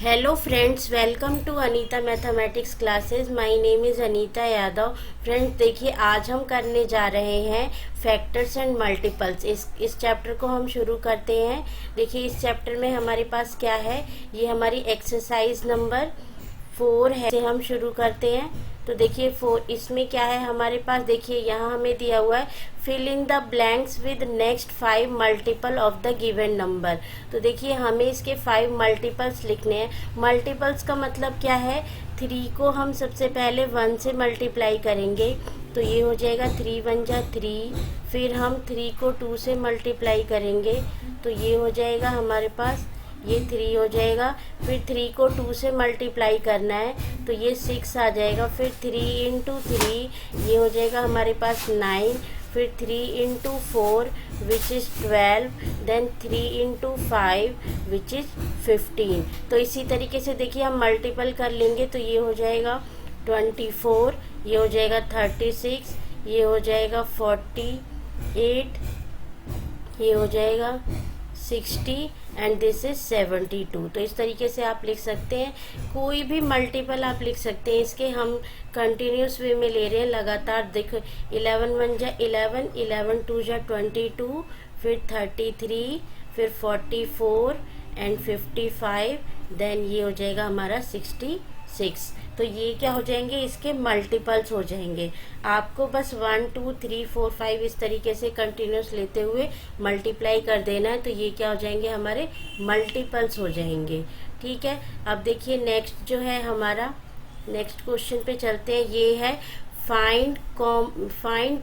Hello friends, welcome to Anita mathematics classes. My name is Anita Yadav. Friends देखिए, आज हम करने जा रहे हैं फैक्टर्स एंड मल्टीपल्स। इस चैप्टर को हम शुरू करते हैं। देखिए, इस चैप्टर में हमारे पास क्या है, ये हमारी एक्सरसाइज नंबर 4 है। इसे हम शुरू करते हैं। तो देखिए 4 इसमें क्या है हमारे पास, देखिए यहाँ हमें दिया हुआ है fill in the blanks with next 5 multiple of the given number. तो देखिए हमें इसके 5 मल्टीपल्स लिखने हैं। मल्टीपल्स का मतलब क्या है, 3 को हम सबसे पहले 1 से मल्टीप्लाई करेंगे, तो ये हो जाएगा 3 1 जा 3। फिर हम 3 को 2 से मल्टीप्लाई करेंगे, तो ये हो जाएगा हमारे पास, ये 3 हो जाएगा। फिर 3 को 2 से मल्टीप्लाई करना है, तो ये 6 आ जाएगा। फिर 3 इंटू 3 ये हो जाएगा हमारे पास 9। फिर 3 into 4 which is 12। Then 3 into 5 which is 15। तो इसी तरीके से देखिए हम मल्टीपल कर लेंगे, तो ये हो जाएगा 24, ये हो जाएगा 36, ये हो जाएगा 48, ये हो जाएगा 60 एंड दिस इज 72। तो इस तरीके से आप लिख सकते हैं, कोई भी मल्टीपल आप लिख सकते हैं। इसके हम कंटिन्यूस वे में ले रहे हैं लगातार। देखो 11 1 जा 11, 11 2 जा 22, फिर 33, फिर 44 एंड 55, देन ये हो जाएगा हमारा 66। तो ये क्या हो जाएंगे, इसके मल्टीपल्स हो जाएंगे। आपको बस 1 2 3 4 5 इस तरीके से कंटिन्यूस लेते हुए मल्टीप्लाई कर देना है, तो ये क्या हो जाएंगे, हमारे मल्टीपल्स हो जाएंगे। ठीक है, अब देखिए नेक्स्ट जो है हमारा, नेक्स्ट क्वेश्चन पे चलते हैं। ये है find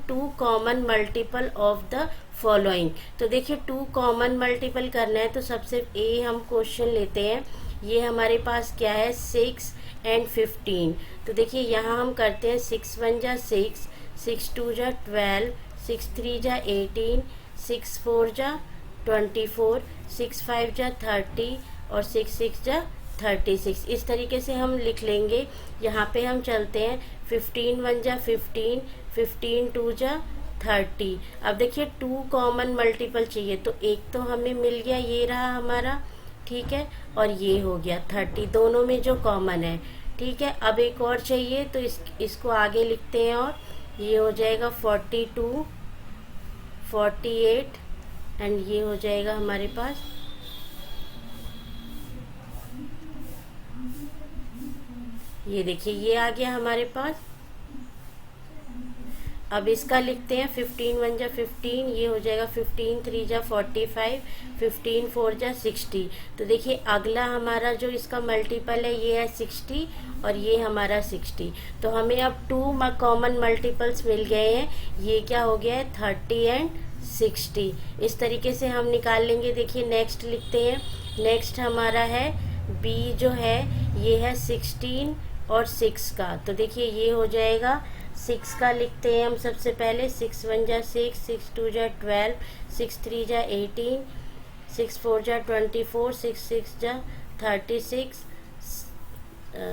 2 common multiple of the following. तो देखिए 2 कॉमन मल्टीपल करना है, तो सबसे हम क्वेश्चन लेते हैं। ये हमारे पास क्या है, 6 एंड 15। तो देखिए यहाँ हम करते हैं 6 1 जा 6, 6 2 जा 12, 6 3 जा 18, 6 4 जा 24, 6 5 जा 30 और 6 6 जा 36। इस तरीके से हम लिख लेंगे। यहाँ पे हम चलते हैं 15 1 जा 15, 15 2 जा 30। अब देखिए 2 कॉमन मल्टीपल चाहिए, तो एक तो हमें मिल गया, ये रहा हमारा, ठीक है, और ये हो गया 30, दोनों में जो कॉमन है। ठीक है, अब एक और चाहिए, तो इसको आगे लिखते हैं, और ये हो जाएगा 42, 48 एंड ये हो जाएगा हमारे पास, ये देखिए ये आ गया हमारे पास। अब इसका लिखते हैं 15 1 जा 15, ये हो जाएगा 15 3 जा 45, 15 4 जा 60। तो देखिए अगला हमारा जो इसका मल्टीपल है ये है 60 और ये हमारा 60। तो हमें अब 2 कॉमन मल्टीपल्स मिल गए हैं। ये क्या हो गया है, 30 एंड 60। इस तरीके से हम निकाल लेंगे। देखिए नेक्स्ट लिखते हैं। नेक्स्ट हमारा है बी जो है, ये है 16 और 6 का। तो देखिए ये हो जाएगा 6 का लिखते हैं हम सबसे पहले। 6 1 जा 6, 6 2 जा 12, 6 3 जा 18, 6 4 जा 24, 6 6 जा 36,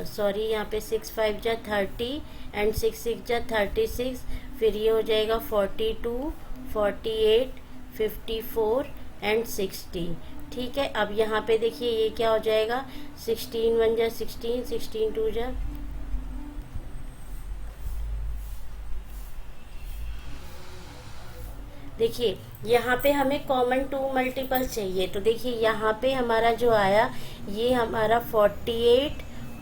सॉरी यहाँ पे 6 5 जा 30 एंड 6 6 जा 36। फिर ये हो जाएगा 42, 48, 54 एंड 60। ठीक है, अब यहाँ पे देखिए ये क्या हो जाएगा, 16 1 जा 16, 16 2 जा, देखिए यहाँ पे हमें कॉमन 2 मल्टीपल चाहिए। तो देखिए यहाँ पे हमारा जो आया, ये हमारा 48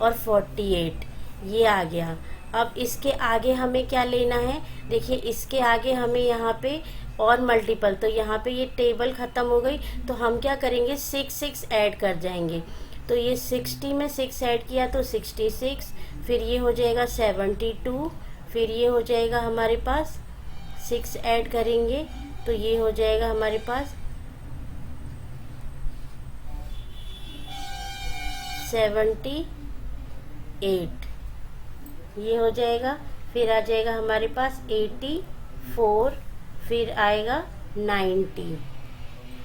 और 48 ये आ गया। अब इसके आगे हमें क्या लेना है, देखिए इसके आगे हमें यहाँ पे और मल्टीपल, तो यहाँ पे ये टेबल ख़त्म हो गई, तो हम क्या करेंगे, 6 6 ऐड कर जाएंगे। तो ये 60 में 6 ऐड किया तो 66, फिर ये हो जाएगा 72, फिर ये हो जाएगा हमारे पास 6 ऐड करेंगे, तो ये हो जाएगा हमारे पास 78, ये हो जाएगा। फिर आ जाएगा हमारे पास 84, फिर आएगा 90।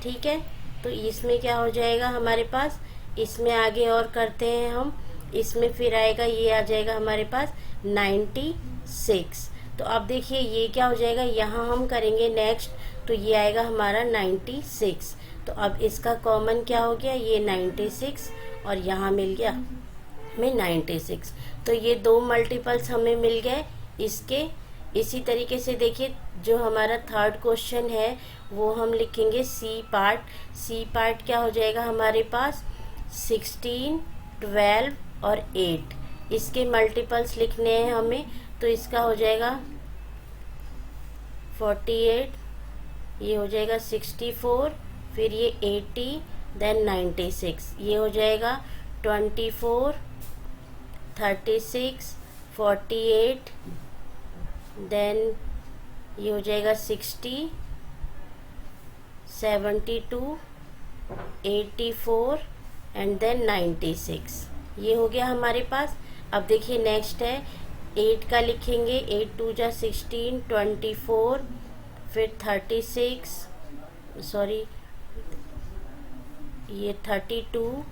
ठीक है, तो इसमें क्या हो जाएगा हमारे पास, इसमें आगे और करते हैं हम, इसमें फिर आएगा, ये आ जाएगा हमारे पास 96। तो अब देखिए ये क्या हो जाएगा, यहाँ हम करेंगे नेक्स्ट, तो ये आएगा हमारा 96। तो अब इसका कॉमन क्या हो गया, ये 96 और यहाँ मिल गया हमें 96। तो ये दो मल्टीपल्स हमें मिल गए इसके। इसी तरीके से देखिए जो हमारा थर्ड क्वेश्चन है वो हम लिखेंगे सी पार्ट। सी पार्ट क्या हो जाएगा हमारे पास 16, 12 और 8, इसके मल्टीपल्स लिखने हैं हमें। तो इसका हो जाएगा 48, ये हो जाएगा 64, फिर ये 80, देन 96, ये हो जाएगा 24, 36, 48, देन ये हो जाएगा 60, 72, 84 एंड देन 96। ये हो गया हमारे पास। अब देखिए नेक्स्ट है 8 का लिखेंगे। 8 2 जा 16, 24, फिर 36, सॉरी ये 32,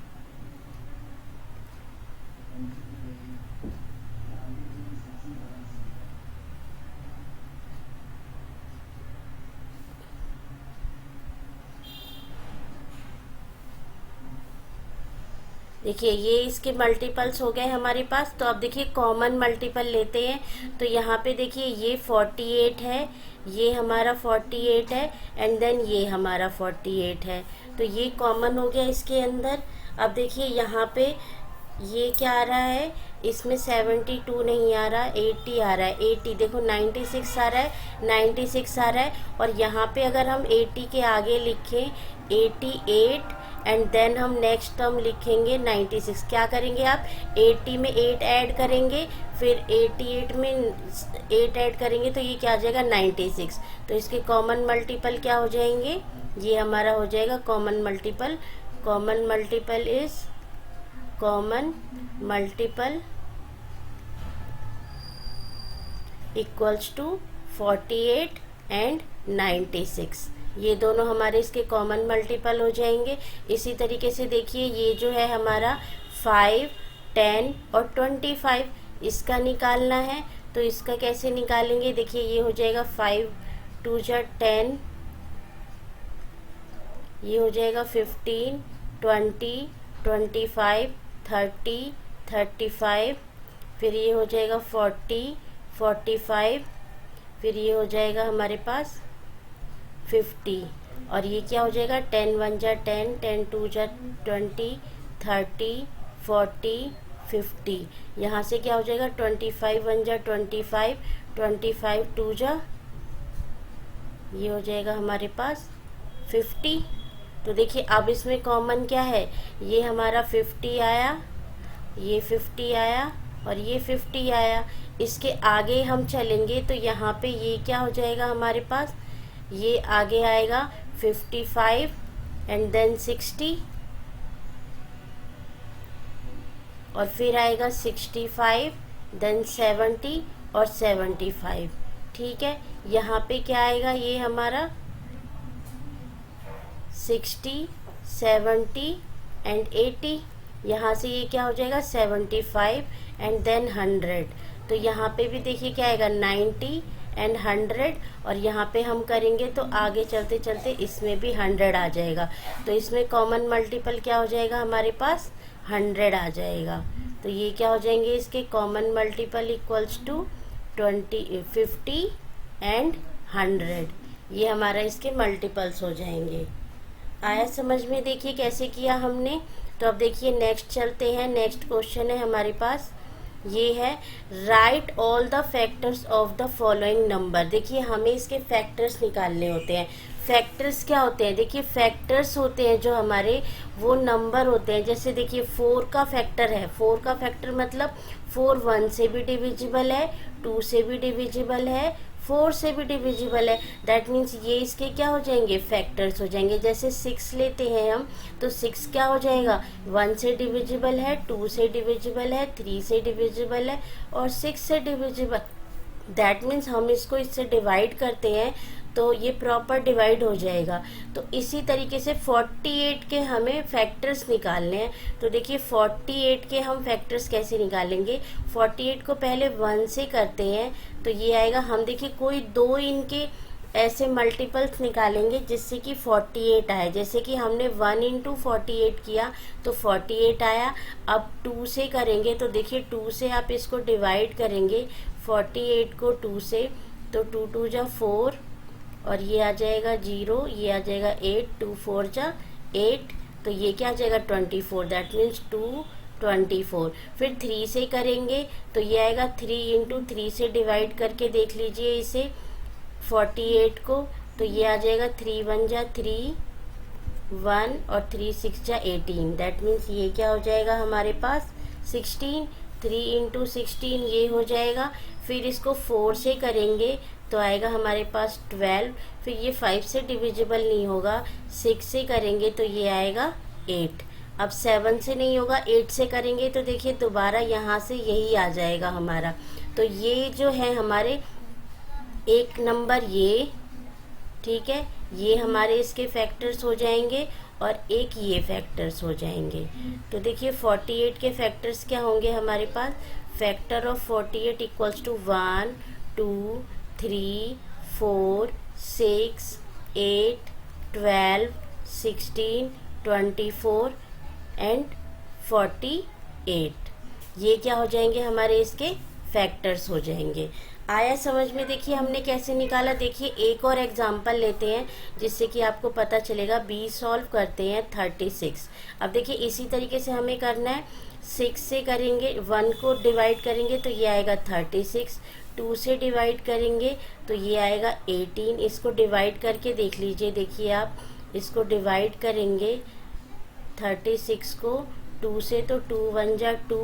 देखिए ये इसके मल्टीपल्स हो गए हमारे पास। तो अब देखिए कॉमन मल्टीपल लेते हैं। तो यहाँ पे देखिए ये 48 है, ये हमारा 48 है एंड देन ये हमारा 48 है। तो ये कॉमन हो गया इसके अंदर। अब देखिए यहाँ पे ये क्या आ रहा है, इसमें 72 नहीं आ रहा, 80 आ रहा है। 80 देखो 96 आ रहा है, 96 आ रहा है। और यहाँ पे अगर हम 80 के आगे लिखें 88 एंड देन हम नेक्स्ट टर्म लिखेंगे 96। क्या करेंगे आप 80 में 8 ऐड करेंगे, फिर 88 में 8 ऐड करेंगे, तो ये क्या आ जाएगा 96। तो इसके कॉमन मल्टीपल क्या हो जाएंगे, ये हमारा हो जाएगा common multiple. Common multiple is common multiple equals to 48 and 96। ये दोनों हमारे इसके कॉमन मल्टीपल हो जाएंगे। इसी तरीके से देखिए ये जो है हमारा 5, 10 और 25, इसका निकालना है। तो इसका कैसे निकालेंगे, देखिए ये हो जाएगा 5 2 जा 10, ये हो जाएगा 15, 20, 25, 30, 35, फिर ये हो जाएगा 40, 45, फिर ये हो जाएगा हमारे पास 50, और ये क्या हो जाएगा 10 1 जा 10, 10 2 जा 20, 30, 40, 50। यहाँ से क्या हो जाएगा 25 1 जा 25, 25 2 जा, ये हो जाएगा हमारे पास 50। तो देखिए अब इसमें कॉमन क्या है, ये हमारा 50 आया, ये 50 आया और ये 50 आया। इसके आगे हम चलेंगे तो यहाँ पे ये क्या हो जाएगा हमारे पास, ये आगे आएगा 55 एंड देन 60, और फिर आएगा 65, देन 70 और 75। ठीक है, यहाँ पे क्या आएगा, ये हमारा 60, 70 एंड 80। यहाँ से ये क्या हो जाएगा 75 एंड देन 100। तो यहाँ पे भी देखिए क्या आएगा 90 एंड 100, और यहाँ पे हम करेंगे तो आगे चलते चलते इसमें भी 100 आ जाएगा। तो इसमें कॉमन मल्टीपल क्या हो जाएगा हमारे पास 100 आ जाएगा। तो ये क्या हो जाएंगे इसके common multiple equals to 50 and 100। ये हमारा इसके मल्टीपल्स हो जाएंगे। आया समझ में, देखिए कैसे किया हमने। तो अब देखिए नेक्स्ट चलते हैं। नेक्स्ट क्वेश्चन है हमारे पास, ये है right all the factors of the following number. देखिए हमें इसके फैक्टर्स निकालने होते हैं। फैक्टर्स क्या होते हैं, देखिए फैक्टर्स होते हैं जो हमारे वो नंबर होते हैं। जैसे देखिए 4 का फैक्टर है, 4 का फैक्टर मतलब 4 1 से भी डिविजिबल है, 2 से भी डिविजिबल है, 4 से भी डिविजिबल है। दैट मीन्स ये इसके क्या हो जाएंगे फैक्टर्स हो जाएंगे। जैसे 6 लेते हैं हम तो 6 क्या हो जाएगा 1 से डिविजिबल है, 2 से डिविजिबल है, 3 से डिविजिबल है और 6 से डिविजिबल। दैट मीन्स हम इसको इससे डिवाइड करते हैं तो ये प्रॉपर डिवाइड हो जाएगा। तो इसी तरीके से 48 के हमें फैक्टर्स निकालने हैं। तो देखिए 48 के हम फैक्टर्स कैसे निकालेंगे, 48 को पहले 1 से करते हैं तो ये आएगा। हम देखिए कोई दो इनके ऐसे मल्टीपल्स निकालेंगे जिससे कि 48 आए। जैसे कि हमने 1 इंटू 48 किया तो 48 आया। अब 2 से करेंगे तो देखिए 2 से आप इसको डिवाइड करेंगे 48 को 2 से, तो 2 2 जा 4 और ये आ जाएगा 0, ये आ जाएगा 8, 2 4 जा 8, तो ये क्या आ जाएगा 24, दैट मीन्स 224। फिर 3 से करेंगे तो ये आएगा 3 इंटू 3 से डिवाइड करके देख लीजिए इसे 48 को, तो ये आ जाएगा 3 1 जा 3 1 और 3 6 जा 18, दैट मीन्स ये क्या हो जाएगा हमारे पास 16। 3 इंटू 16 ये हो जाएगा। फिर इसको 4 से करेंगे तो आएगा हमारे पास 12। फिर ये 5 से डिविजिबल नहीं होगा, 6 से करेंगे तो ये आएगा 8। अब 7 से नहीं होगा, 8 से करेंगे तो देखिए दोबारा यहाँ से यही आ जाएगा हमारा। तो ये जो है हमारे एक नंबर ये, ठीक है, ये हमारे इसके फैक्टर्स हो जाएंगे और एक ये फैक्टर्स हो जाएंगे। तो देखिए 48 के फैक्टर्स क्या होंगे हमारे पास, factor of 48 equals to 1 2 3 4 6 8 12 16 24 and 48, ये क्या हो जाएंगे हमारे इसके फैक्टर्स हो जाएंगे। आया समझ में? देखिए हमने कैसे निकाला। देखिए एक और एग्जांपल लेते हैं जिससे कि आपको पता चलेगा। बी सॉल्व करते हैं 36। अब देखिए इसी तरीके से हमें करना है। 6 से करेंगे, 1 को डिवाइड करेंगे तो ये आएगा 36, 2 से डिवाइड करेंगे तो ये आएगा 18। इसको डिवाइड करके देख लीजिए, देखिए आप इसको डिवाइड करेंगे 36 को 2 से तो 2 1 जा 2,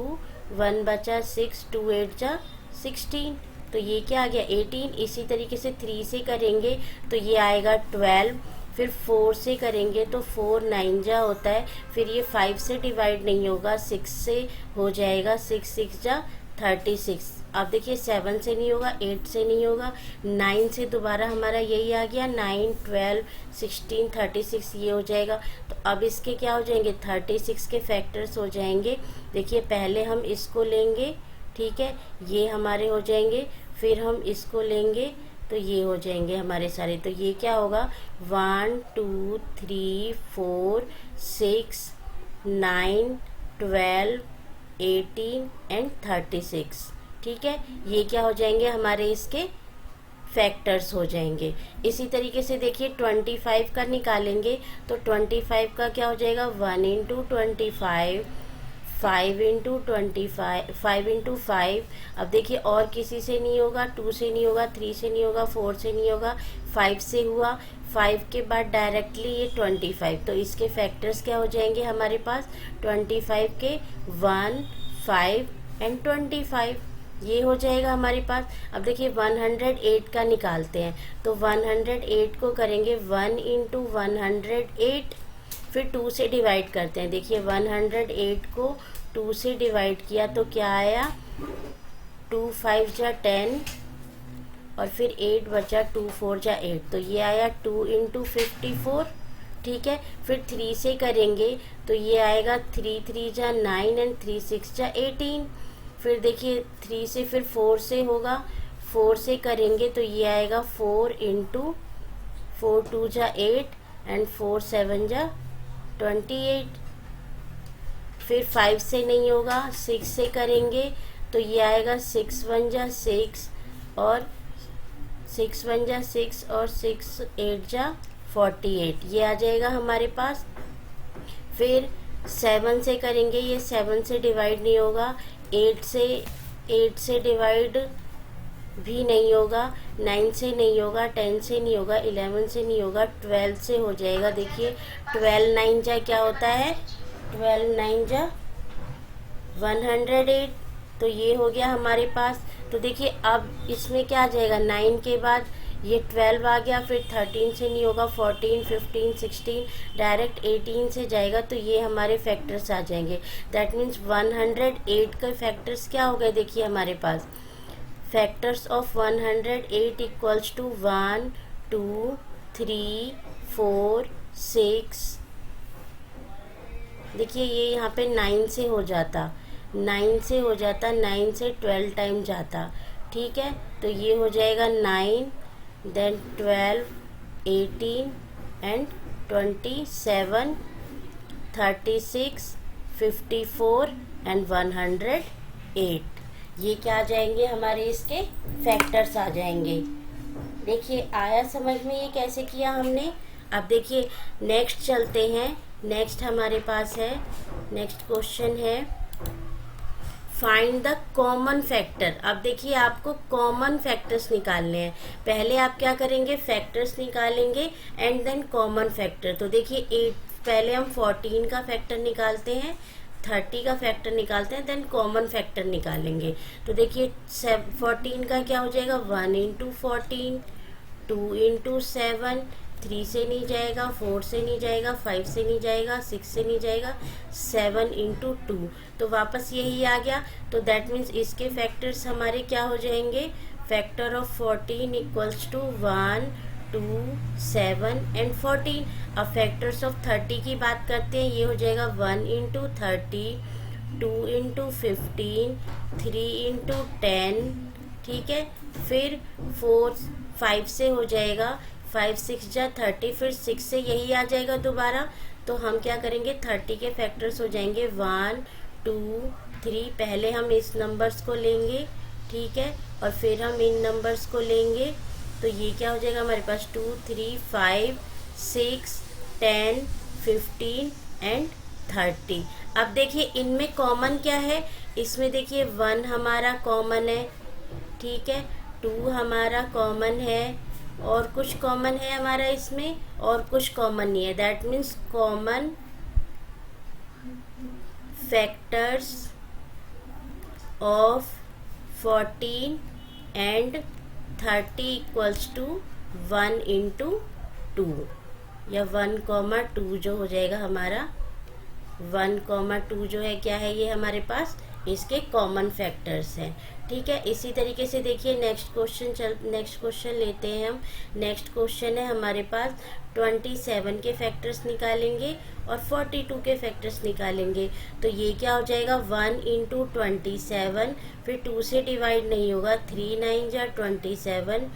1 बचा 6, 2 8 जा 16, तो ये क्या आ गया 18। इसी तरीके से 3 से करेंगे तो ये आएगा 12। फिर 4 से करेंगे तो 4 9 जा होता है। फिर ये 5 से डिवाइड नहीं होगा, 6 से हो जाएगा, 6 6 जा 36। अब देखिए 7 से नहीं होगा, 8 से नहीं होगा, 9 से दोबारा हमारा यही आ गया, 9 12 16 36 ये हो जाएगा। तो अब इसके क्या हो जाएंगे 36 के फैक्टर्स हो जाएंगे। देखिए पहले हम इसको लेंगे, ठीक है, ये हमारे हो जाएंगे। फिर हम इसको लेंगे तो ये हो जाएंगे हमारे सारे। तो ये क्या होगा 1 2 3 4 6 9 12 18 एंड 36, ठीक है, ये क्या हो जाएंगे हमारे इसके फैक्टर्स हो जाएंगे। इसी तरीके से देखिए 25 का निकालेंगे तो 25 का क्या हो जाएगा 1 इंटू 25, 5 इंटू 25, 5 इंटू 5। अब देखिए और किसी से नहीं होगा, 2 से नहीं होगा, 3 से नहीं होगा, 4 से नहीं होगा, 5 से हुआ। 5 के बाद डायरेक्टली ये 25, तो इसके फैक्टर्स क्या हो जाएंगे हमारे पास 25 के 1 5 एंड 25, ये हो जाएगा हमारे पास। अब देखिए 108 का निकालते हैं तो 108 को करेंगे 1 इंटू 108, फिर 2 से डिवाइड करते हैं। देखिए 108 को 2 से डिवाइड किया तो क्या आया 2 5 जा 10 और फिर 8 बचा, 2 4 जा 8, तो ये आया 2 इंटू 54, ठीक है। फिर 3 से करेंगे तो ये आएगा 3 3 जा 9 एंड 3 6 जा 18। फिर देखिए 3 से फिर 4 से होगा, 4 से करेंगे तो ये आएगा 4 इंटू 4 2 जा 8 एंड 4 7 जा 28। फिर 5 से नहीं होगा, 6 से करेंगे तो ये आएगा 6 1 जा 6 और 6 1 जा 6 और 6 8 जा 48, ये आ जाएगा हमारे पास। फिर 7 से करेंगे, ये 7 से डिवाइड नहीं होगा, 8 से डिवाइड भी नहीं होगा, 9 से नहीं होगा, 10 से नहीं होगा, 11 से नहीं होगा, 12 से हो जाएगा। देखिए 12 9 जा क्या होता है 12 9 जा 108, तो ये हो गया हमारे पास। तो देखिए अब इसमें क्या आ जाएगा 9 के बाद ये 12 आ गया, फिर 13 से नहीं होगा, 14 15 16 डायरेक्ट 18 से जाएगा, तो ये हमारे फैक्टर्स आ जाएंगे। दैट मीन्स 108 के फैक्टर्स क्या हो गए, देखिए हमारे पास फैक्टर्स ऑफ 108 इक्वल्स टू 1 2 3 4 6। देखिए ये यहाँ पे 9 से हो जाता, 9 से हो जाता, 9 से 12 टाइम जाता, ठीक है। तो ये हो जाएगा 9 then 12, 18 and 27, 36, 54 and 108। ये क्या आ जाएंगे हमारे इसके फैक्टर्स आ जाएंगे। देखिए आया समझ में ये कैसे किया हमने। अब देखिए नेक्स्ट चलते हैं। नेक्स्ट हमारे पास है, नेक्स्ट क्वेश्चन है फाइंड द कॉमन फैक्टर। अब देखिए आपको कॉमन फैक्टर्स निकालने हैं। पहले आप क्या करेंगे, फैक्टर्स निकालेंगे एंड देन कॉमन फैक्टर। तो देखिए 8, पहले हम 14 का फैक्टर निकालते हैं, 30 का फैक्टर निकालते हैं, देन कॉमन फैक्टर निकालेंगे। तो देखिए 14 का क्या हो जाएगा, 1 इंटू 14, 2 इंटू 7, 3 से नहीं जाएगा, 4 से नहीं जाएगा, 5 से नहीं जाएगा, 6 से नहीं जाएगा, 7 इंटू 2, तो वापस यही आ गया। तो दैट मीन्स इसके फैक्टर्स हमारे क्या हो जाएंगे, factor of 14 equals to 1, 2, 7 and 14। अब फैक्टर्स ऑफ 30 की बात करते हैं, ये हो जाएगा 1 इंटू 30, 2 इंटू 15, 3 इंटू 10, ठीक है। फिर 5 से हो जाएगा, 5 6 जा 30, फिर 6 से यही आ जाएगा दोबारा। तो हम क्या करेंगे, 30 के फैक्टर्स हो जाएंगे 1, 2, 3। पहले हम इस नंबर्स को लेंगे, ठीक है, और फिर हम इन नंबर्स को लेंगे। तो ये क्या हो जाएगा हमारे पास 2, 3, 5, 6, 10, 15 एंड 30। अब देखिए इनमें कॉमन क्या है, इसमें देखिए 1 हमारा कॉमन है, ठीक है, 2 हमारा कॉमन है, और कुछ कॉमन है हमारा इसमें, और कुछ कॉमन नहीं है। That means common factors of 14 and 30 equals to 1 into 2, या 1,2 जो हो जाएगा हमारा, 1,2 जो है क्या है, ये हमारे पास इसके कॉमन फैक्टर्स हैं, ठीक है। इसी तरीके से देखिए नेक्स्ट क्वेश्चन लेते हैं हम। नेक्स्ट क्वेश्चन है हमारे पास 27 के फैक्टर्स निकालेंगे और 42 के फैक्टर्स निकालेंगे। तो ये क्या हो जाएगा, 1 इंटू 27, फिर 2 से डिवाइड नहीं होगा, 3 9 जा 27,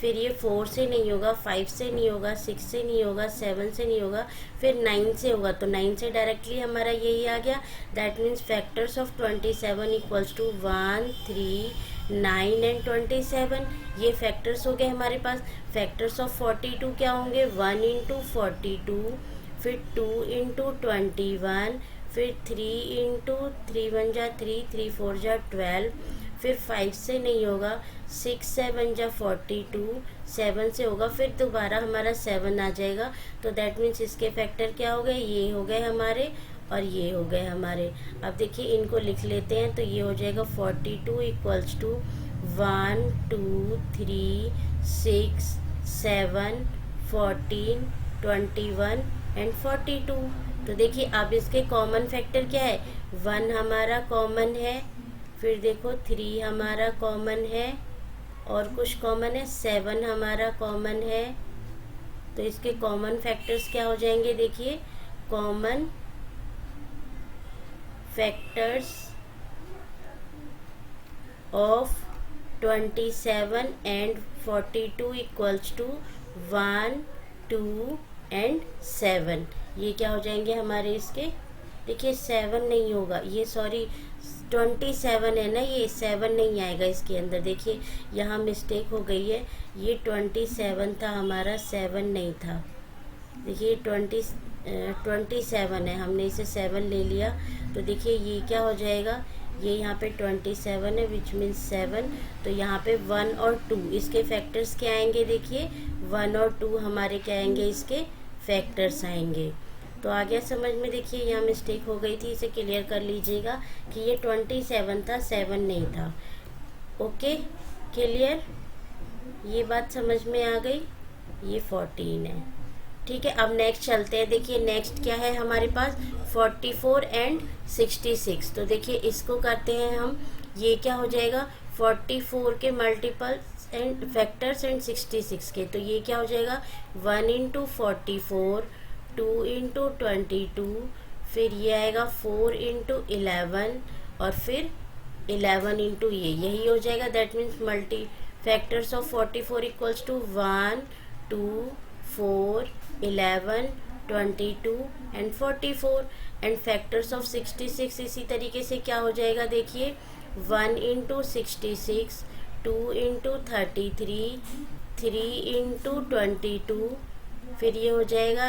फिर ये 4 से नहीं होगा, 5 से नहीं होगा, 6 से नहीं होगा, 7 से नहीं होगा, फिर 9 से होगा। तो 9 से डायरेक्टली हमारा यही आ गया। That means factors of 27 equals to 1, 3, 9 and 27। ये फैक्टर्स हो गए हमारे पास। फैक्टर्स ऑफ 42 क्या होंगे, 1 इंटू 42, फिर 2 इंटू 21, फिर 3 इंटू 3 1 जा 3, 3 4 जा 12, फिर 5 से नहीं होगा, 6 7 जा 42, 7 से होगा, फिर दोबारा हमारा 7 आ जाएगा। तो दैट मीन्स इसके फैक्टर क्या हो गए, ये हो गए हमारे और ये हो गए हमारे। अब देखिए इनको लिख लेते हैं। तो ये हो जाएगा 42 इक्वल्स टू 1, 2, 3, 6, 7, 14, 21 एंड 42। तो देखिए अब इसके कॉमन फैक्टर क्या है, 1 हमारा कॉमन है, फिर देखो 3 हमारा कॉमन है, और कुछ कॉमन है, 7 हमारा कॉमन है। तो इसके कॉमन फैक्टर्स क्या हो जाएंगे, देखिए common factors of 27 and 42 equals to 1, 2 and 7। ये क्या हो जाएंगे हमारे इसके, देखिए 7 नहीं होगा, ये सॉरी 27 है ना, ये 7 नहीं आएगा इसके अंदर। देखिए यहाँ मिस्टेक हो गई है, ये 27 था हमारा, 7 नहीं था। देखिए 27 है, हमने इसे 7 ले लिया। तो देखिए ये क्या हो जाएगा, ये यहाँ पे 27 है विच मीन्स 7। तो यहाँ पे 1 और 2 इसके फैक्टर्स क्या आएंगे, देखिए 1 और 2 हमारे क्या आएंगे, इसके फैक्टर्स आएंगे। तो आ गया समझ में। देखिए यहाँ मिस्टेक हो गई थी, इसे क्लियर कर लीजिएगा कि ये 27 था, 7 नहीं था। ओके क्लियर, ये बात समझ में आ गई। ये 14 है, ठीक है। अब नेक्स्ट चलते हैं। देखिए नेक्स्ट क्या है हमारे पास, 44 एंड 66। तो देखिए इसको करते हैं हम। ये क्या हो जाएगा, 44 के मल्टीपल्स एंड फैक्टर्स एंड 66 के। तो ये क्या हो जाएगा, 1 इंटू 44, 2 इंटू 22, फिर ये आएगा 4 इंटू 11, और फिर 11 इंटू ये, यही हो जाएगा। That means factors of 44 equals to 1, 2, 4, 11, 22 and 44। And factors of 66 इसी तरीके से क्या हो जाएगा, देखिए 1 इंटू 66, 2 इंटू 33, 3 इंटू 22, फिर ये हो जाएगा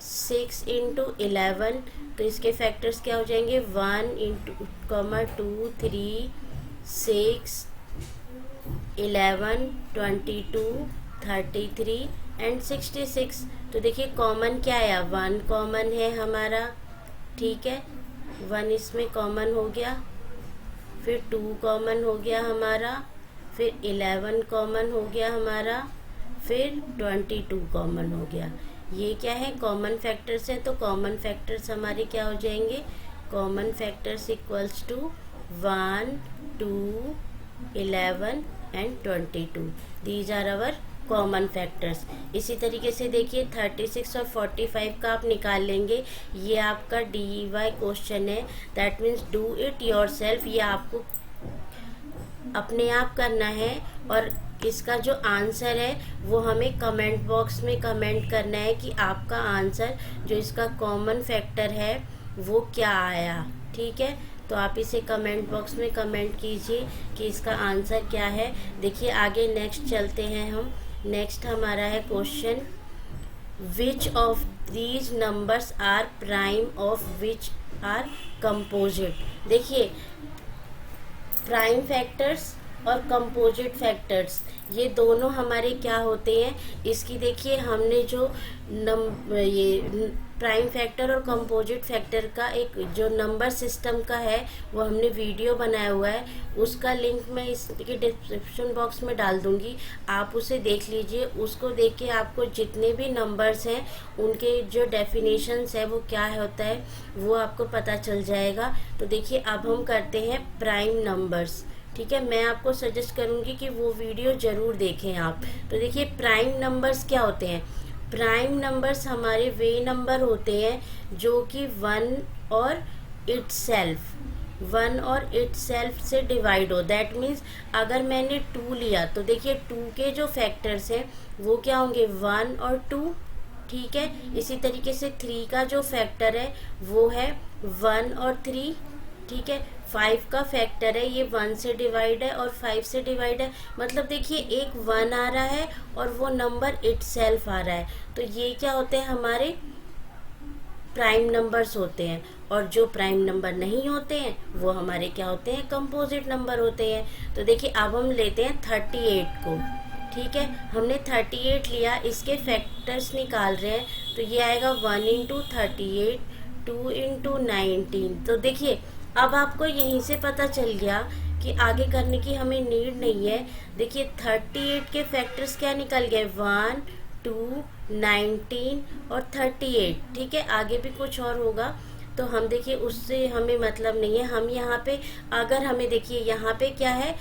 6 इंटू 11। तो इसके फैक्टर्स क्या हो जाएंगे, 1 इंटू 2, 3, 6, 11, 22, 33 एंड 66। तो देखिए कॉमन क्या आया, 1 कॉमन है हमारा, ठीक है, 1 इसमें कॉमन हो गया, फिर 2 कॉमन हो गया हमारा, फिर 11 कॉमन हो गया हमारा, फिर 22 कॉमन हो गया। ये क्या है, कॉमन फैक्टर्स है। तो कॉमन फैक्टर्स हमारे क्या हो जाएंगे, common factors equals to 1, 2, 11 and 22। These are our common factors. इसी तरीके से देखिए 36 और 45 का आप निकाल लेंगे। ये आपका DEY क्वेश्चन है, that means do it yourself. ये आपको अपने आप करना है और इसका जो आंसर है वो हमें कमेंट बॉक्स में कमेंट करना है कि आपका आंसर जो इसका कॉमन फैक्टर है वो क्या आया, ठीक है। तो आप इसे कमेंट बॉक्स में कमेंट कीजिए कि इसका आंसर क्या है। देखिए आगे नेक्स्ट चलते हैं हम। नेक्स्ट हमारा है question, which of these numbers are prime of which are composite. देखिए प्राइम फैक्टर्स और कंपोजिट फैक्टर्स ये दोनों हमारे क्या होते हैं, इसकी देखिए हमने जो ये प्राइम फैक्टर और कंपोजिट फैक्टर का एक जो नंबर सिस्टम का है वो हमने वीडियो बनाया हुआ है, उसका लिंक मैं इसके डिस्क्रिप्शन बॉक्स में डाल दूंगी, आप उसे देख लीजिए। उसको देख के आपको जितने भी नंबर्स हैं उनके जो डेफिनेशंस है वो क्या होता है वो आपको पता चल जाएगा। तो देखिए अब हम करते हैं प्राइम नंबर्स, ठीक है। मैं आपको सजेस्ट करूंगी कि वो वीडियो ज़रूर देखें आप। तो देखिए प्राइम नंबर्स क्या होते हैं, प्राइम नंबर्स हमारे वे नंबर होते हैं जो कि 1 और इटसेल्फ से डिवाइड हो। दैट मीन्स अगर मैंने 2 लिया तो देखिए 2 के जो फैक्टर्स हैं वो क्या होंगे, 1 और 2, ठीक है। इसी तरीके से 3 का जो फैक्टर है वो है 1 और 3, ठीक है। 5 का फैक्टर है ये 1 से डिवाइड है और 5 से डिवाइड है, मतलब देखिए एक 1 आ रहा है और वो नंबर इटसेल्फ आ रहा है। तो ये क्या होते हैं, हमारे प्राइम नंबर्स होते हैं। और जो प्राइम नंबर नहीं होते हैं वो हमारे क्या होते हैं, कंपोजिट नंबर होते हैं। तो देखिए अब हम लेते हैं 38 को, ठीक है। हमने 38 लिया, इसके फैक्टर्स निकाल रहे हैं, तो ये आएगा 1 इंटू 38, 2 इंटू 19। तो देखिए अब आपको यहीं से पता चल गया कि आगे करने की हमें नीड नहीं है। देखिए 38 के फैक्टर्स क्या निकल गए, 1, 2, 19 और 38, ठीक है। आगे भी कुछ और होगा तो हम देखिए उससे हमें मतलब नहीं है। हम यहाँ पे अगर हमें देखिए यहाँ पे क्या है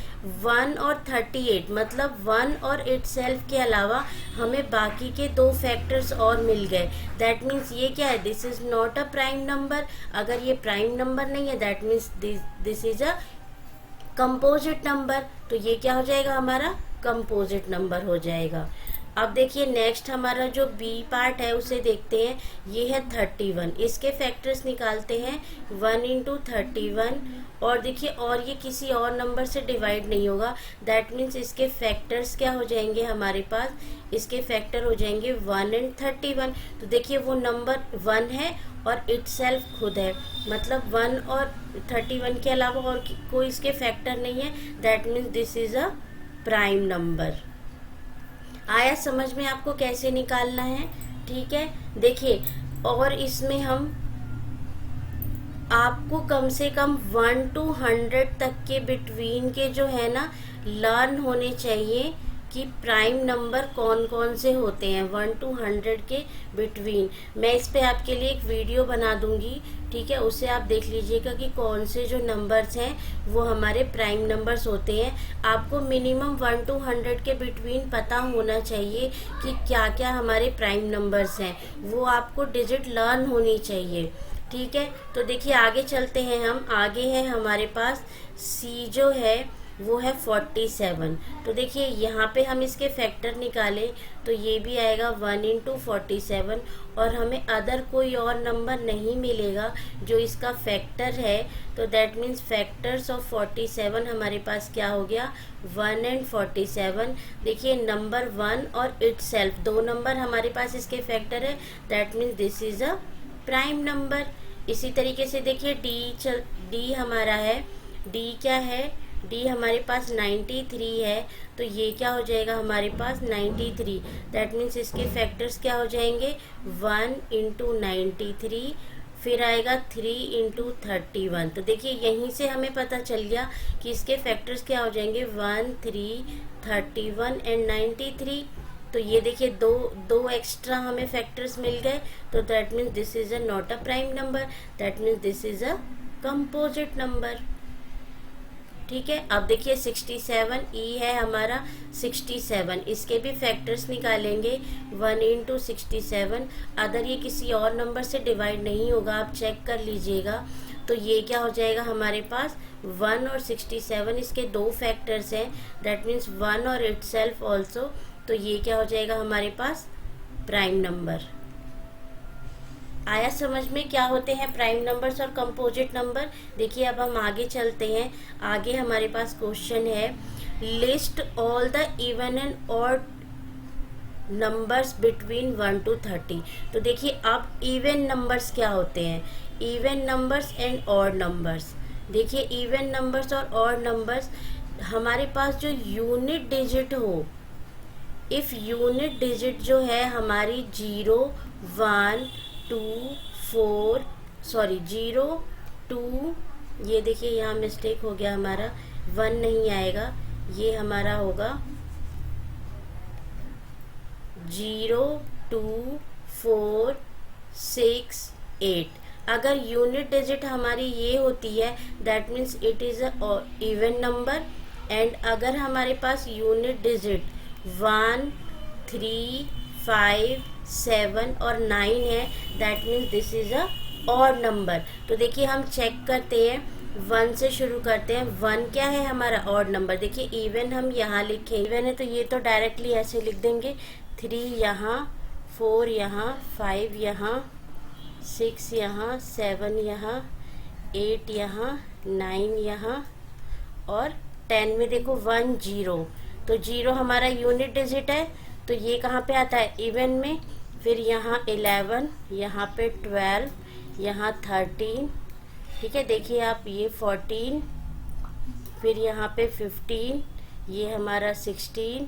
1 और 38, मतलब 1 और इटसेल्फ के अलावा हमें बाकी के 2 फैक्टर्स और मिल गए। दैट मीन्स ये क्या है, this is not a prime number. अगर ये प्राइम नंबर नहीं है that means this is a composite number. तो ये क्या हो जाएगा, हमारा कंपोजिट नंबर हो जाएगा। अब देखिए नेक्स्ट हमारा जो बी पार्ट है उसे देखते हैं। ये है 31, इसके फैक्टर्स निकालते हैं 1 इंटू 31। और देखिए और ये किसी और नंबर से डिवाइड नहीं होगा, दैट मीन्स इसके फैक्टर्स क्या हो जाएंगे हमारे पास, इसके फैक्टर हो जाएंगे 1 एंड 31। तो देखिए वो नंबर 1 है और इटसेल्फ खुद है, मतलब 1 और 31 के अलावा और कोई इसके फैक्टर नहीं है, that means this is a prime number. आया समझ में आपको कैसे निकालना है, ठीक है। देखिए और इसमें हम आपको कम से कम 1 to 100 तक के बिटवीन के जो है ना लर्न होने चाहिए कि प्राइम नंबर कौन कौन से होते हैं 1 to 100 के बिटवीन। मैं इस पे आपके लिए एक वीडियो बना दूंगी, ठीक है, उसे आप देख लीजिएगा कि कौन से जो नंबर्स हैं वो हमारे प्राइम नंबर्स होते हैं। आपको मिनिमम 1 to 100 के बिटवीन पता होना चाहिए कि क्या क्या हमारे प्राइम नंबर्स हैं, वो आपको डिजिट लर्न होनी चाहिए, ठीक है। तो देखिए आगे चलते हैं हम। आगे है हमारे पास सी जो है वो है 47। तो देखिए यहाँ पे हम इसके फैक्टर निकालें तो ये भी आएगा 1 इंटू 47, और हमें अदर कोई और नंबर नहीं मिलेगा जो इसका फैक्टर है। तो दैट मीन्स फैक्टर्स ऑफ 47 हमारे पास क्या हो गया, 1 एंड 47। देखिए नंबर 1 और इटसेल्फ, दो नंबर हमारे पास इसके फैक्टर है, that means this is a prime number. इसी तरीके से देखिए डी हमारा है, डी क्या है, डी हमारे पास 93 है, तो ये क्या हो जाएगा हमारे पास 93। दैट मीन्स इसके फैक्टर्स क्या हो जाएंगे, 1 इंटू 93, फिर आएगा 3 इंटू 31। तो देखिए यहीं से हमें पता चल गया कि इसके फैक्टर्स क्या हो जाएंगे, 1, 3, 31 एंड 93। तो ये देखिए दो एक्स्ट्रा हमें फैक्टर्स मिल गए, तो that means this is a not a prime number, that means this is a composite number. ठीक है, अब देखिए 67 ई है हमारा 67, इसके भी फैक्टर्स निकालेंगे 1 इंटू 67। अगर ये किसी और नंबर से डिवाइड नहीं होगा, आप चेक कर लीजिएगा, तो ये क्या हो जाएगा हमारे पास 1 और 67, इसके दो फैक्टर्स हैं, दैट मीन्स 1 और इटसेल्फ ऑल्सो। तो ये क्या हो जाएगा हमारे पास प्राइम नंबर। आया समझ में क्या होते हैं प्राइम नंबर्स और कंपोजिट नंबर। देखिए अब हम आगे चलते हैं। आगे हमारे पास क्वेश्चन है, list all the even and odd numbers between 1 to 30। तो देखिए अब इवन नंबर्स क्या होते हैं, even numbers and odd numbers. देखिए इवन नंबर्स और ऑड नंबर्स, हमारे पास जो यूनिट डिजिट हो, इफ यूनिट डिजिट जो है हमारी 0, 1, 2, 4, सॉरी 0, 2, ये देखिए यहाँ मिस्टेक हो गया हमारा, 1 नहीं आएगा, ये हमारा होगा 0, 2, 4, 6, 8। अगर यूनिट डिजिट हमारी ये होती है, that means it is a even number. And अगर हमारे पास यूनिट डिजिट 1, 3, 5, 7 और 9 है, that means this is a odd number. तो देखिए हम चेक करते हैं, 1 से शुरू करते हैं। 1 क्या है हमारा ऑड नंबर। देखिए इवन हम यहाँ लिखे, इवन है तो ये तो डायरेक्टली ऐसे लिख देंगे, 3 यहाँ, 4 यहाँ, 5 यहाँ, 6 यहाँ, 7 यहाँ, 8 यहाँ, 9 यहाँ और 10 में देखो 1, 0। तो 0 हमारा यूनिट डिजिट है, तो ये कहाँ पे आता है, इवन में। फिर यहाँ 11, यहाँ पे 12, यहाँ 13, ठीक है। देखिए आप ये 14, फिर यहाँ पे 15, ये हमारा 16,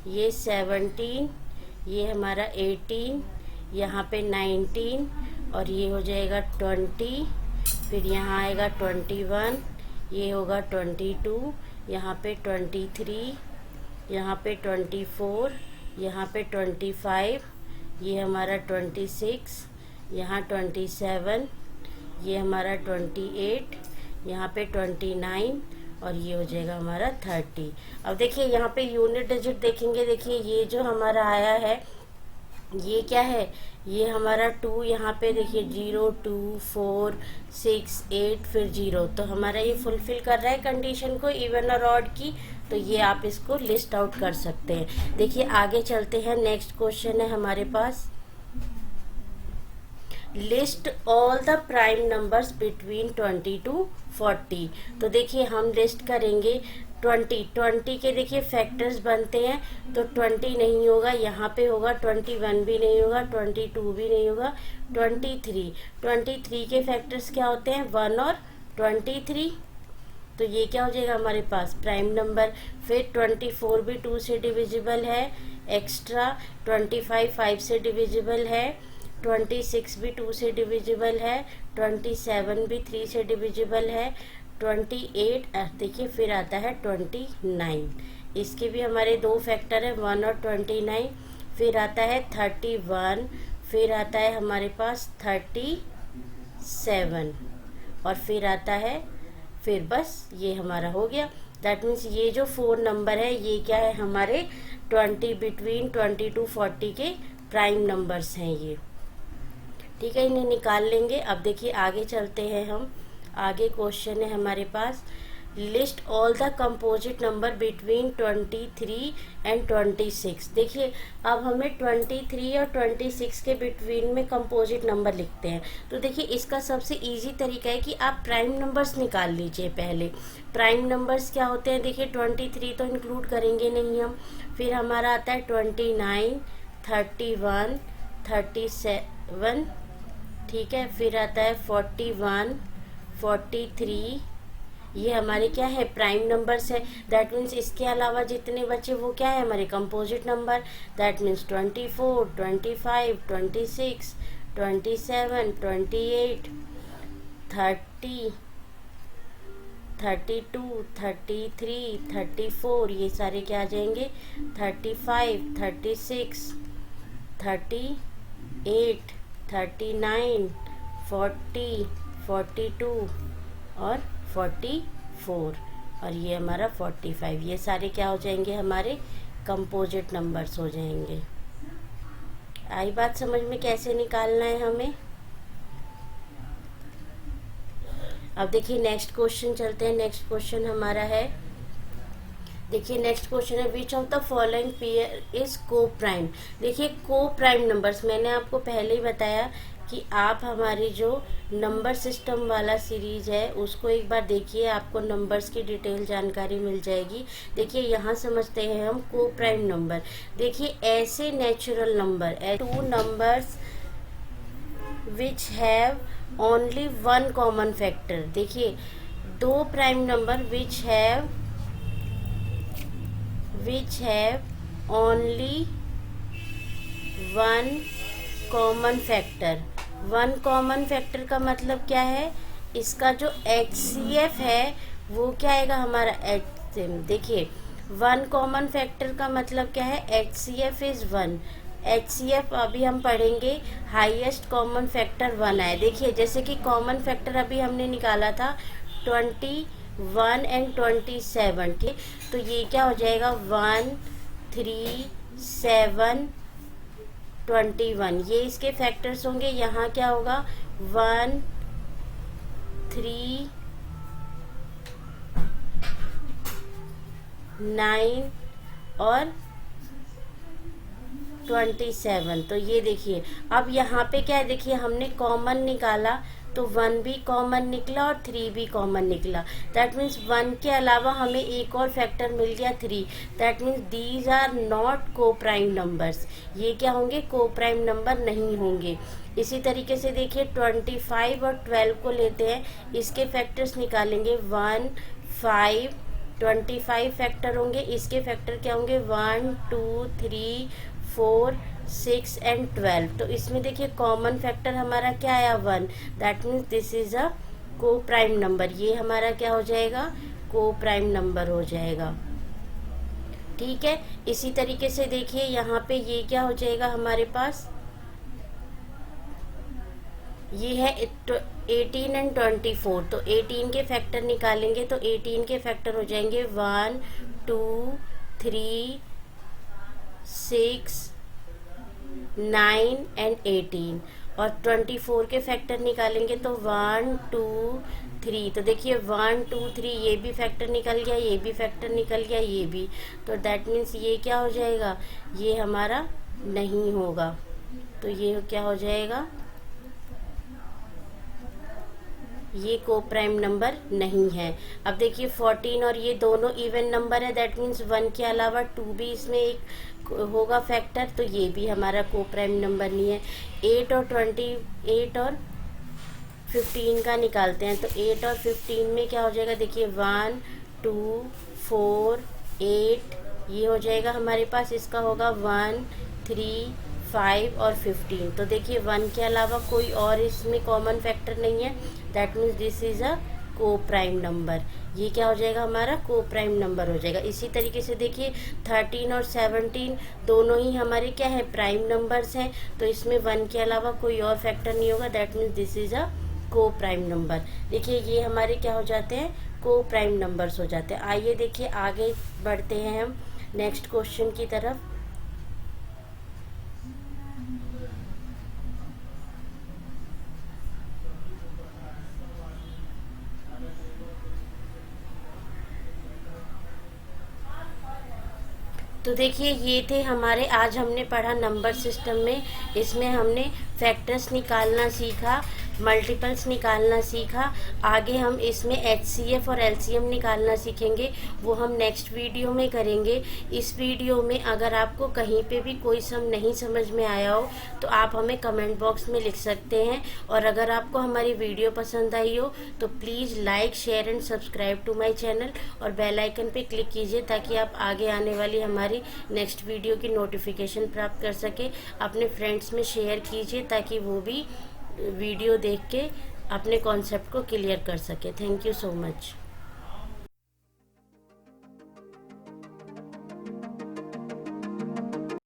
ये 17, ये हमारा 18, यहाँ पे 19 और ये हो जाएगा 20, फिर यहाँ आएगा 21, ये होगा 22, यहाँ पे 23, यहाँ पे 24, यहाँ पे 25, ये हमारा 26, यहाँ 27, ये हमारा 28, यहाँ पे 29 और ये हो जाएगा हमारा 30। अब देखिए यहाँ पे यूनिट डिजिट देखेंगे, देखिए ये जो हमारा आया है ये क्या है, ये हमारा 2, यहाँ पे देखिए 0, 2, 4, 6, 8 फिर 0। तो हमारा ये फुलफिल कर रहा है कंडीशन को इवन और ऑड की, तो ये आप इसको लिस्ट आउट कर सकते हैं। देखिए आगे चलते हैं, नेक्स्ट क्वेश्चन है हमारे पास, list all the prime numbers between 20 to 40। तो देखिए हम लिस्ट करेंगे 20 के, देखिए फैक्टर्स बनते हैं, तो 20 नहीं होगा, यहाँ पे होगा 21 भी नहीं होगा, 22 भी नहीं होगा, 23 के फैक्टर्स क्या होते हैं, 1 और 23। तो ये क्या हो जाएगा हमारे पास प्राइम नंबर। फिर 24 भी 2 से डिविजिबल है एक्स्ट्रा, 25 5 से डिविजिबल है, 26 भी 2 से डिविजिबल है, 27 भी 3 से डिविजिबल है, 28 देखिए फिर आता है 29, इसके भी हमारे दो फैक्टर है 1 और 29। फिर आता है 31, फिर आता है हमारे पास 37 और फिर आता है, फिर बस ये हमारा हो गया। दैट मीन्स ये जो 4 नंबर है ये क्या है हमारे 20 to 40 के प्राइम नंबर्स हैं ये, ठीक है। इन्हें निकाल लेंगे। अब देखिए आगे चलते हैं हम, आगे क्वेश्चन है हमारे पास, list all the composite number between 23 and 26। देखिए अब हमें 23 और 26 के बिटवीन में कंपोजिट नंबर लिखते हैं। तो देखिए इसका सबसे इजी तरीका है कि आप प्राइम नंबर्स निकाल लीजिए। पहले प्राइम नंबर्स क्या होते हैं, देखिए 23 तो इंक्लूड करेंगे नहीं हम, फिर हमारा आता है 29, 31, 37, ठीक है, फिर आता है 41, 43, ये हमारे क्या है प्राइम नंबर्स है। दैट मीन्स इसके अलावा जितने बचे वो क्या है हमारे कंपोजिट नंबर। दैट मीन्स 24, 25, 26, 27, 28, 30, 32, 33, 34, ये सारे क्या आ जाएंगे 35, 36, 38, 39, 40, 42 और 44 और ये हमारा 45। ये सारे क्या हो जाएंगे हमारे कंपोजिट नंबर्स हो जाएंगे। आई बात समझ में कैसे निकालना है हमें। अब देखिए नेक्स्ट क्वेश्चन चलते हैं। नेक्स्ट क्वेश्चन हमारा है, देखिए नेक्स्ट क्वेश्चन है which of the following pair is को प्राइम। देखिए को प्राइम नंबर्स मैंने आपको पहले ही बताया कि आप हमारी जो नंबर सिस्टम वाला सीरीज है उसको एक बार देखिए, आपको नंबर्स की डिटेल जानकारी मिल जाएगी। देखिए यहाँ समझते हैं हम को प्राइम नंबर। देखिए ऐसे natural number two numbers which have only one common factor. देखिए दो prime number which have only one common factor. One common factor का मतलब क्या है, इसका जो HCF है वो क्या आएगा हमारा देखिए वन कॉमन फैक्टर का मतलब क्या है, HCF इज 1। HCF अभी हम पढ़ेंगे, हाईएस्ट कॉमन फैक्टर 1 है। देखिए जैसे कि कॉमन फैक्टर अभी हमने निकाला था 21 एंड 27, ठीक। तो ये क्या हो जाएगा 1, 3, 7, 21, ये इसके फैक्टर्स होंगे। यहाँ क्या होगा 1, 3, 9 और 27। तो ये देखिए अब यहाँ पे क्या है, देखिए हमने कॉमन निकाला तो 1 भी कॉमन निकला और 3 भी कॉमन निकला। दैट मीन्स 1 के अलावा हमें एक और फैक्टर मिल गया 3। That means these are not coprime numbers. ये क्या होंगे को प्राइम नंबर नहीं होंगे। इसी तरीके से देखिए 25 और 12 को लेते हैं, इसके फैक्टर्स निकालेंगे 1, 5, 25 फैक्टर होंगे, इसके फैक्टर क्या होंगे 1, 2, 3, 4, 6 एंड 12। तो इसमें देखिए कॉमन फैक्टर हमारा क्या आया 1। That means this is a को प्राइम नंबर। ये हमारा क्या हो जाएगा को प्राइम नंबर हो जाएगा, ठीक है। इसी तरीके से देखिए यहाँ पे ये क्या हो जाएगा हमारे पास, ये है 18 एंड 24। तो 18 के फैक्टर निकालेंगे तो 18 के फैक्टर हो जाएंगे 1, 2, 3, 6, 9 एंड 18। और 24 के फैक्टर निकालेंगे तो 1, 2, 3। तो देखिए 1, 2, 3 ये भी फैक्टर निकल गया, ये भी फैक्टर निकल गया, ये भी। तो दैट मीन्स ये क्या हो जाएगा, ये हमारा नहीं होगा। तो ये क्या हो जाएगा, ये को प्राइम नंबर नहीं है। अब देखिए 14 और ये दोनों इवन नंबर है। दैट मीन्स 1 के अलावा 2 भी इसमें एक होगा फैक्टर, तो ये भी हमारा को प्राइम नंबर नहीं है। 8 और 15 का निकालते हैं तो 8 और 15 में क्या हो जाएगा, देखिए 1, 2, 4, 8 ये हो जाएगा हमारे पास। इसका होगा 1, 3, 5 और 15। तो देखिए 1 के अलावा कोई और इसमें कॉमन फैक्टर नहीं है। That means this is a को प्राइम नंबर। ये क्या हो जाएगा हमारा को प्राइम नंबर हो जाएगा। इसी तरीके से देखिए 13 और 17 दोनों ही हमारे क्या है प्राइम नंबर्स हैं, तो इसमें 1 के अलावा कोई और फैक्टर नहीं होगा। That means this is a को प्राइम नंबर। देखिए ये हमारे क्या हो जाते हैं को प्राइम नंबर्स हो जाते हैं। आइए देखिए आगे बढ़ते हैं हम नेक्स्ट क्वेश्चन की तरफ। तो देखिए ये थे हमारे, आज हमने पढ़ा नंबर सिस्टम में। इसमें हमने फैक्टर्स निकालना सीखा, मल्टीपल्स निकालना सीखा। आगे हम इसमें एचसीएफ और एलसीएम निकालना सीखेंगे, वो हम नेक्स्ट वीडियो में करेंगे। इस वीडियो में अगर आपको कहीं पे भी कोई सम नहीं समझ में आया हो तो आप हमें कमेंट बॉक्स में लिख सकते हैं। और अगर आपको हमारी वीडियो पसंद आई हो तो please like, share and subscribe to my channel और बेल आइकन पे क्लिक कीजिए ताकि आप आगे आने वाली हमारी नेक्स्ट वीडियो की नोटिफिकेशन प्राप्त कर सके। अपने फ्रेंड्स में शेयर कीजिए ताकि वो भी वीडियो देख के अपने कॉन्सेप्ट को क्लियर कर सके। Thank you so much.